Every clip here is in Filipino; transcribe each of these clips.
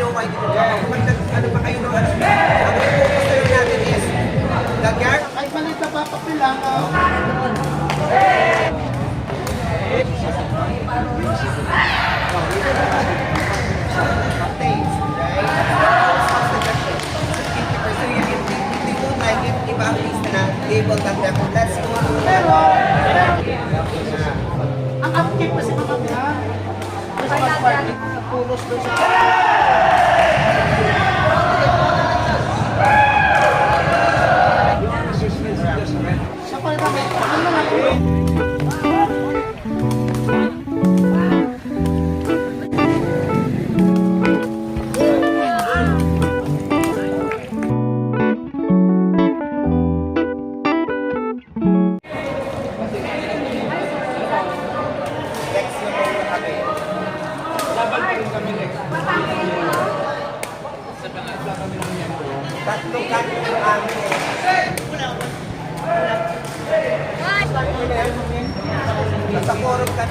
Joe White dito. Kung ano pa kayo nung ano. Ang focus na yun natin is the guard. Kahit maliit na papapil lang. Pero, ang upkeep kasi mga kanya, Christmas party, pulos doon sa... Siya pa rin kami, ano na tatlong kanto yung amin Basta forum ka.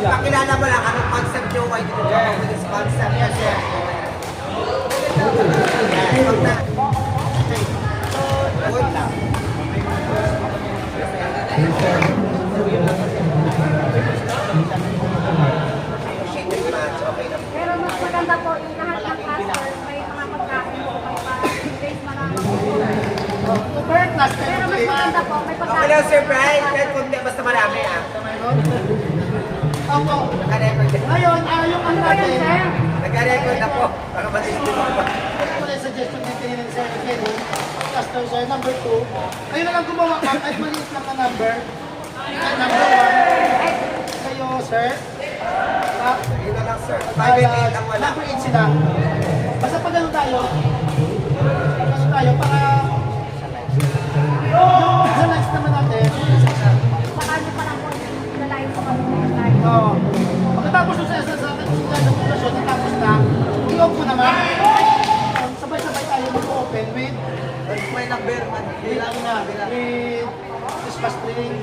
Pakilala mo lang anong concept Joe White dito. This concept kasi. Pero mas maganda po yung lahat ng customers may mga pagkain po, may pa-base marami po. Pero mas maganda po, may Okay pagkain. lang, Sir Brian. Kahit kundi, basta marami ah. Opo. Naka-record din. Ngayon, yung ano Ano ba yan, natin, sir? Naka-record na po. Baka matindi mo pa. wala yung suggestion din kanina ni Sir Kenny, customer sir, number 2, kayo na lang gumawa ka, kahit maliit lang na number, number 1, kayo sir, Yun na lang, sir. 5 and 8 ang wala. number 8 sila. Basta pag ano tayo, para yung sa next naman natin, Saka nyo pa lang po nalain sa mga oo. Pagkatapos yung sa populasyon, natapos na, i-off mo naman. Sabay-sabay tayo mag-open with May number man. bilang na, with Christmas tree.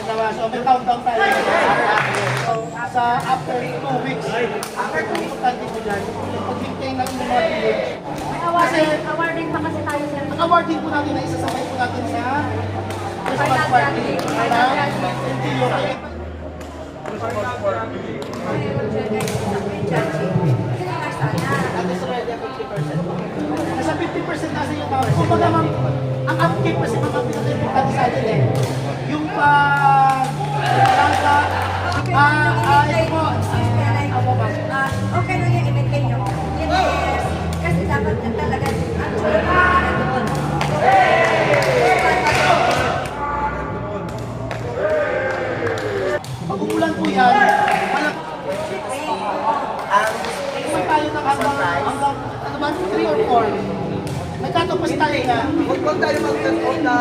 So may countdown tayo. So sa after 2 weeks, importante ko dyan, yung pag-maintain ng inyong mga village. May awarding pa kasi tayo, sir. Ang awarding po natin na isasabay po natin sa Christmas party. Para NTO. Nasa 50% kasi yung tao. Kung baga ma'am, ang upkeep kasi mga pinaka-importante sa atin eh. Yung ito po, ako ba? Okay lang yung i-maintain nyo. Yun is, kasi dapat na talaga ang chula na doon. Pag umulan po yan, Ang kung tayo ng hanggang, ano ba, 3 or 4. May katapos tayo na. huwag tayo mag-test na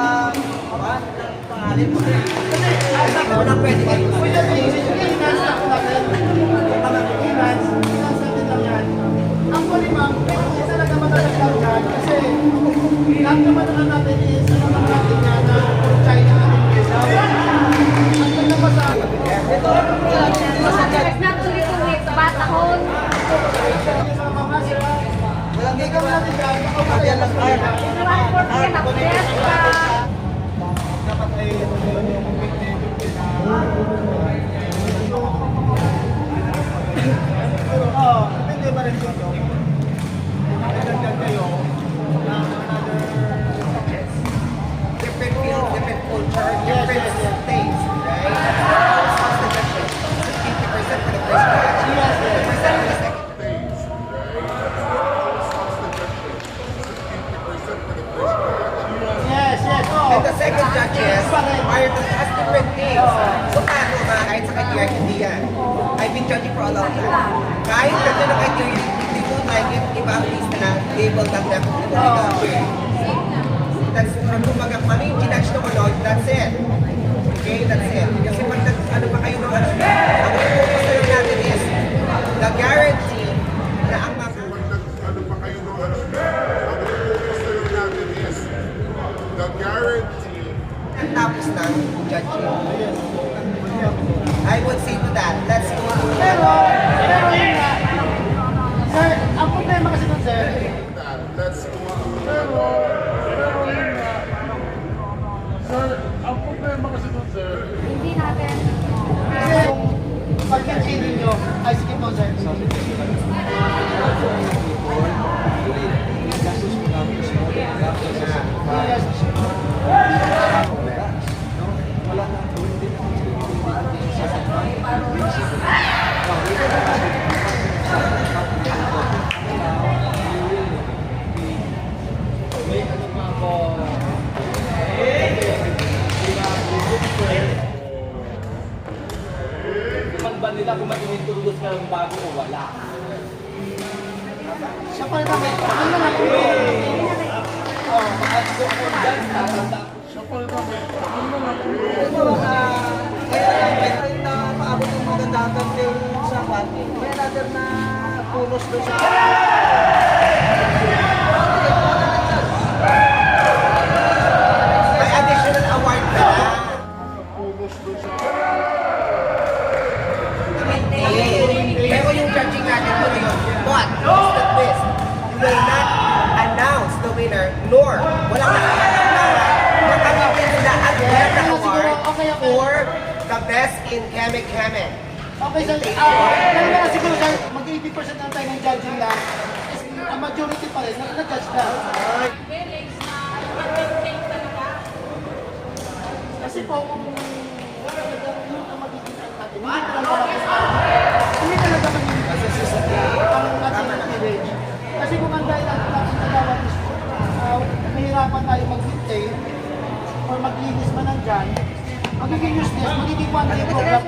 pangalan mo. Kasi sabi mo lang pwede kayo. Kung yan ay i-enhance na po natin. Enhance natin lang yan. Actually ma'am, hindi talaga matatagdag yan. Kasi lahat naman naman natin is, ano naman natin yan na China natin is. Ang ganda pa sa It's not only 2 weeks, batahon. mga sila. Walang gagawin natin yan. Makapatayan lang tayo. One fourth yan, ako yes, Dapat ay kayo ma-review nyo, kung makadagdag kayo ng another different feel, different culture, different taste, right? What's the difference? 50% for the first batch, 50% for the second. Yes, yes. Oh. And the second judges are has different things. So paano ba kahit sa kanya hindi yan? I've been judging for a long time. Kahit ganda ng kanya, they don't like it, iba ang list na they will not definitely like it. That's from kumbaga, kung ano yung ginudge na kulog, that's it. Okay, that's it. Kasi pag ano pa kayo ng ano, ang focus na lang natin is the guarantee na ang mga Ano pa kayo nung ano? Ang focus na lang natin is the guarantee. ang tapos ng judging. I would say to that, let's go to Pero yun nga. Sir, ang problema kasi nun, sir, That let's go to Hindi natin, kasi yung pag-continue nyo, ay sige po, sir. Yes. Man ba nila kung mag-introduce ka ng bago o wala? Siya pa rin namin. Ano na lang po? Oh, kaya rin na maabot yung magandang campaign sa party. May another na punos doon sa may additional award na. Pero yung judging natin po yun. But, it's the twist. You will not announce the winner, nor walang nakakaalam na makakapin nila ang Beta Award for the best in Keme Keme. Okay, sir. Kaya na siguro, sir, mag-80% ng tayo ng judging lang. Is, ang majority pa rin, nag-judge na. Kasi po, kung yung magiging natin, hindi talaga magiging ang ating image. Kasi kung ang dahil ang ating nagawa is, mahirapan tayo mag-maintain or maglinis man ng dyan, magiging useless, magiging one-day program.